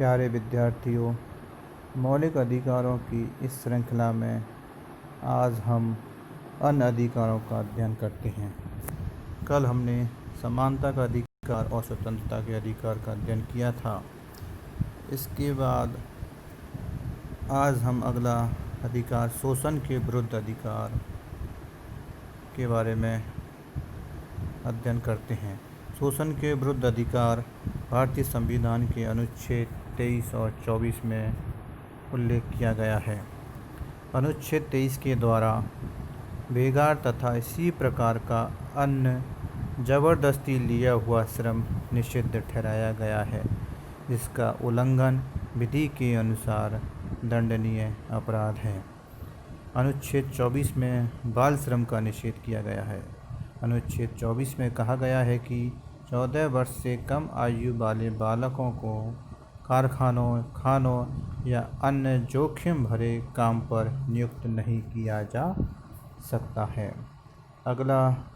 प्यारे विद्यार्थियों, मौलिक अधिकारों की इस श्रृंखला में आज हम अन्य अधिकारों का अध्ययन करते हैं। कल हमने समानता का अधिकार और स्वतंत्रता के अधिकार का अध्ययन किया था। इसके बाद आज हम अगला अधिकार शोषण के विरुद्ध अधिकार के बारे में अध्ययन करते हैं। शोषण के विरुद्ध अधिकार भारतीय संविधान के अनुच्छेद 23 और 24 में उल्लेख किया गया है। अनुच्छेद 23 के द्वारा बेगार तथा इसी प्रकार का अन्य जबरदस्ती लिया हुआ श्रम निषिद्ध ठहराया गया है, जिसका उल्लंघन विधि के अनुसार दंडनीय अपराध है। अनुच्छेद 24 में बाल श्रम का निषेध किया गया है। अनुच्छेद 24 में कहा गया है कि 14 वर्ष से कम आयु वाले बालकों को कारखानों, खानों या अन्य जोखिम भरे काम पर नियुक्त नहीं किया जा सकता है। अगला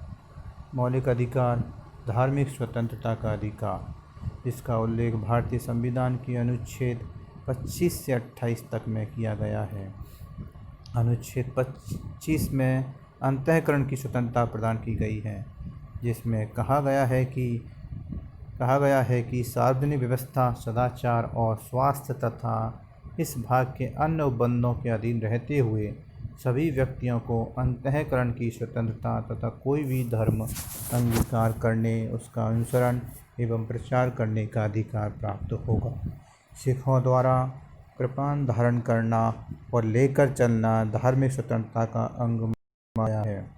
मौलिक अधिकार धार्मिक स्वतंत्रता का अधिकार। इसका उल्लेख भारतीय संविधान के अनुच्छेद 25 से 28 तक में किया गया है। अनुच्छेद 25 में अंतःकरण की स्वतंत्रता प्रदान की गई है, जिसमें कहा गया है कि सार्वजनिक व्यवस्था, सदाचार और स्वास्थ्य तथा इस भाग के अन्य उपबंधों के अधीन रहते हुए सभी व्यक्तियों को अंतःकरण की स्वतंत्रता तथा कोई भी धर्म अंगीकार करने, उसका अनुसरण एवं प्रचार करने का अधिकार प्राप्त होगा। सिखों द्वारा कृपान धारण करना और लेकर चलना धार्मिक स्वतंत्रता का अंग माना है।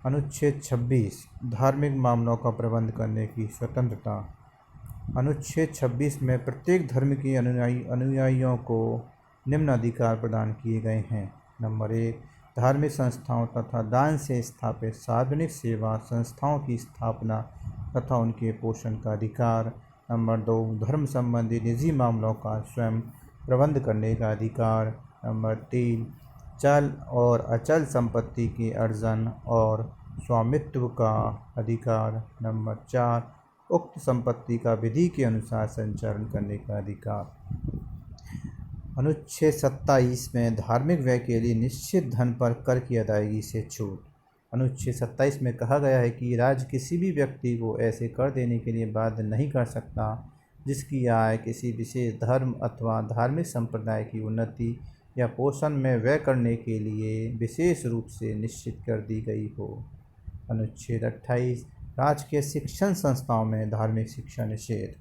अनुच्छेद 26 धार्मिक मामलों का प्रबंध करने की स्वतंत्रता। अनुच्छेद 26 में प्रत्येक धर्म के अनुयायियों को निम्न अधिकार प्रदान किए गए हैं। नंबर 1, धार्मिक संस्थाओं तथा दान से स्थापित सार्वजनिक सेवा संस्थाओं की स्थापना तथा उनके पोषण का अधिकार। नंबर 2, धर्म संबंधी निजी मामलों का स्वयं प्रबंध करने का अधिकार। नंबर 3, चल और अचल संपत्ति के अर्जन और स्वामित्व का अधिकार। नंबर 4, उक्त संपत्ति का विधि के अनुसार संचालन करने का अधिकार। अनुच्छेद 27 में धार्मिक व्यय के लिए निश्चित धन पर कर की अदायगी से छूट। अनुच्छेद 27 में कहा गया है कि राज्य किसी भी व्यक्ति को ऐसे कर देने के लिए बाध्य नहीं कर सकता जिसकी आय किसी विशेष धर्म अथवा धार्मिक संप्रदाय की उन्नति या पोषण में व्यय करने के लिए विशेष रूप से निश्चित कर दी गई हो। अनुच्छेद 28 राजकीय शिक्षण संस्थाओं में धार्मिक शिक्षा निषेध।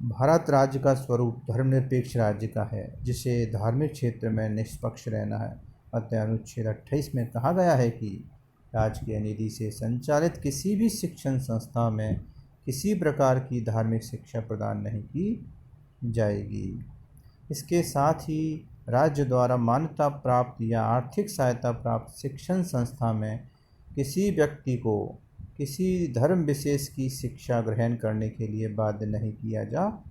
भारत राज्य का स्वरूप धर्मनिरपेक्ष राज्य का है, जिसे धार्मिक क्षेत्र में निष्पक्ष रहना है। अतः अनुच्छेद 28 में कहा गया है कि राजकीय निधि से संचालित किसी भी शिक्षण संस्था में किसी प्रकार की धार्मिक शिक्षा प्रदान नहीं की जाएगी। इसके साथ ही राज्य द्वारा मान्यता प्राप्त या आर्थिक सहायता प्राप्त शिक्षण संस्था में किसी व्यक्ति को किसी धर्म विशेष की शिक्षा ग्रहण करने के लिए बाध्य नहीं किया जा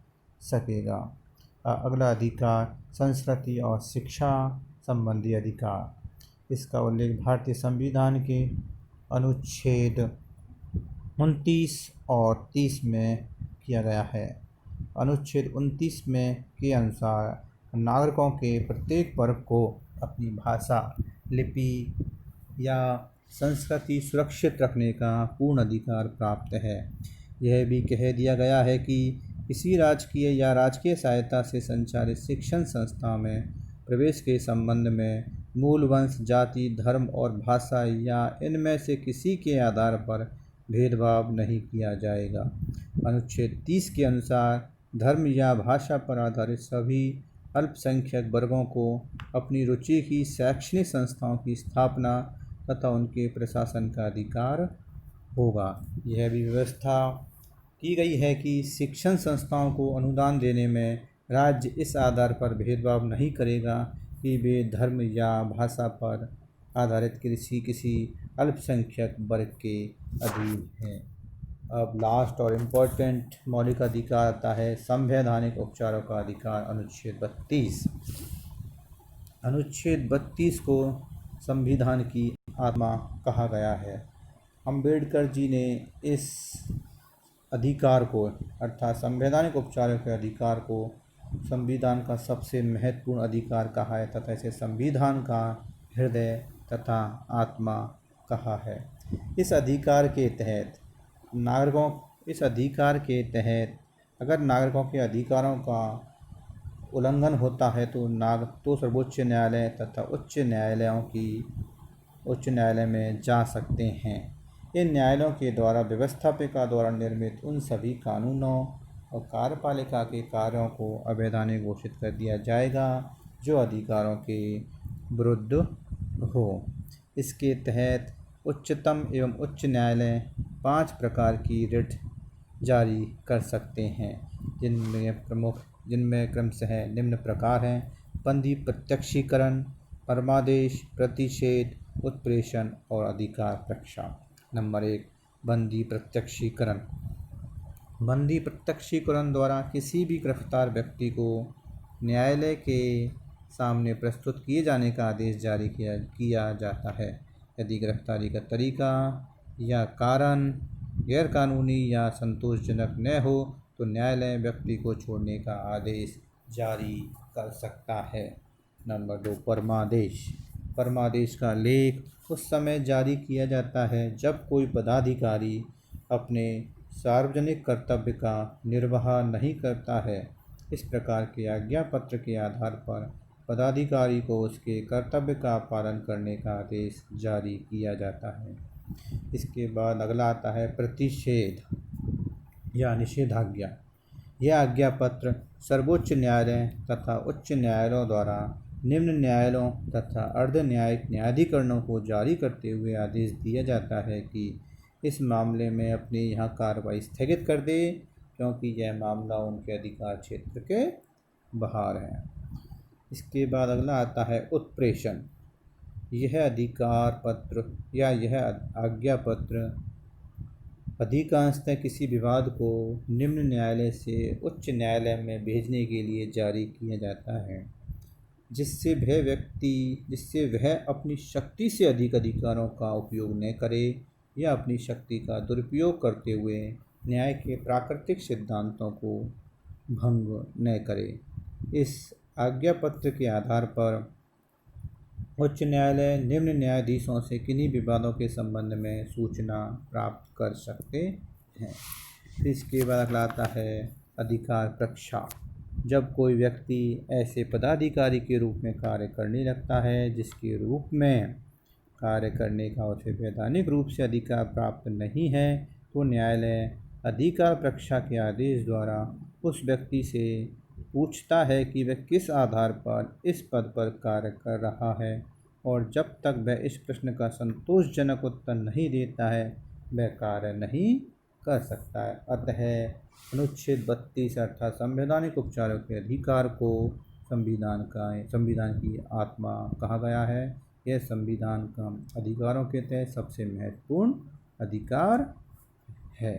सकेगा। अगला अधिकार संस्कृति और शिक्षा संबंधी अधिकार। इसका उल्लेख भारतीय संविधान के अनुच्छेद 29 और 30 में किया गया है। अनुच्छेद 29 में के अनुसार नागरिकों के प्रत्येक वर्ग को अपनी भाषा, लिपि या संस्कृति सुरक्षित रखने का पूर्ण अधिकार प्राप्त है। यह भी कह दिया गया है कि किसी राजकीय या राजकीय सहायता से संचालित शिक्षण संस्था में प्रवेश के संबंध में मूल वंश, जाति, धर्म और भाषा या इनमें से किसी के आधार पर भेदभाव नहीं किया जाएगा। अनुच्छेद 30 के अनुसार धर्म या भाषा पर आधारित सभी अल्पसंख्यक वर्गों को अपनी रुचि की शैक्षणिक संस्थाओं की स्थापना तथा उनके प्रशासन का अधिकार होगा। यह भी व्यवस्था की गई है कि शिक्षण संस्थाओं को अनुदान देने में राज्य इस आधार पर भेदभाव नहीं करेगा कि वे धर्म या भाषा पर आधारित किसी अल्पसंख्यक वर्ग के अधीन हैं। अब लास्ट और इम्पोर्टेंट मौलिक अधिकार आता है संवैधानिक उपचारों का अधिकार। अनुच्छेद 32। अनुच्छेद 32 को संविधान की आत्मा कहा गया है। अम्बेडकर जी ने इस अधिकार को अर्थात संवैधानिक उपचारों के अधिकार को संविधान का सबसे महत्वपूर्ण अधिकार कहा है तथा इसे संविधान का हृदय तथा आत्मा कहा है। इस अधिकार के तहत अगर नागरिकों के अधिकारों का उल्लंघन होता है तो सर्वोच्च न्यायालय तथा उच्च न्यायालय में जा सकते हैं। इन न्यायालयों के द्वारा व्यवस्थापिका द्वारा निर्मित उन सभी कानूनों और कार्यपालिका के कार्यों को अवैधानिक घोषित कर दिया जाएगा जो अधिकारों के विरुद्ध हो। इसके तहत उच्चतम एवं उच्च न्यायालय 5 प्रकार की रिट जारी कर सकते हैं, जिनमें क्रमशः निम्न प्रकार हैं: बंदी प्रत्यक्षीकरण, परमादेश, प्रतिषेध, उत्प्रेषण और अधिकार रक्षा। नंबर 1, बंदी प्रत्यक्षीकरण। बंदी प्रत्यक्षीकरण द्वारा किसी भी गिरफ्तार व्यक्ति को न्यायालय के सामने प्रस्तुत किए जाने का आदेश जारी किया जाता है। यदि गिरफ्तारी का तरीका या कारण गैरकानूनी या संतोषजनक न हो तो न्यायालय व्यक्ति को छोड़ने का आदेश जारी कर सकता है। नंबर 2, परमादेश। परमादेश का लेख उस समय जारी किया जाता है जब कोई पदाधिकारी अपने सार्वजनिक कर्तव्य का निर्वाह नहीं करता है। इस प्रकार के आज्ञा पत्र के आधार पर पदाधिकारी को उसके कर्तव्य का पालन करने का आदेश जारी किया जाता है। इसके बाद अगला आता है प्रतिषेध या निषेधाज्ञा। यह आज्ञा पत्र सर्वोच्च न्यायालय तथा उच्च न्यायालयों द्वारा निम्न न्यायालयों तथा अर्ध न्यायिक न्यायाधिकरणों को जारी करते हुए आदेश दिया जाता है कि इस मामले में अपनी यहाँ कार्रवाई स्थगित कर दे, क्योंकि यह मामला उनके अधिकार क्षेत्र के बाहर है। इसके बाद अगला आता है उत्प्रेषण। यह अधिकार पत्र या यह आज्ञा पत्र अधिकांशतः किसी विवाद को निम्न न्यायालय से उच्च न्यायालय में भेजने के लिए जारी किया जाता है, जिससे वह अपनी शक्ति से अधिक अधिकारों का उपयोग न करे या अपनी शक्ति का दुरुपयोग करते हुए न्याय के प्राकृतिक सिद्धांतों को भंग न करे। इस आज्ञा पत्र के आधार पर उच्च न्यायालय निम्न न्यायाधीशों से किन्हीं विवादों के संबंध में सूचना प्राप्त कर सकते हैं। इसके बाद अगला आता है अधिकार रक्षा। जब कोई व्यक्ति ऐसे पदाधिकारी के रूप में कार्य करने लगता है जिसके रूप में कार्य करने का उसे वैधानिक रूप से अधिकार प्राप्त नहीं है तो न्यायालय अधिकार रक्षा के आदेश द्वारा उस व्यक्ति से पूछता है कि वह किस आधार पर इस पद पर कार्य कर रहा है, और जब तक वह इस प्रश्न का संतोषजनक उत्तर नहीं देता है वह कार्य नहीं कर सकता है। अतः अनुच्छेद 32 अर्थात संवैधानिक उपचारों के अधिकार को संविधान की आत्मा कहा गया है। यह संविधान का अधिकारों के तहत सबसे महत्वपूर्ण अधिकार है।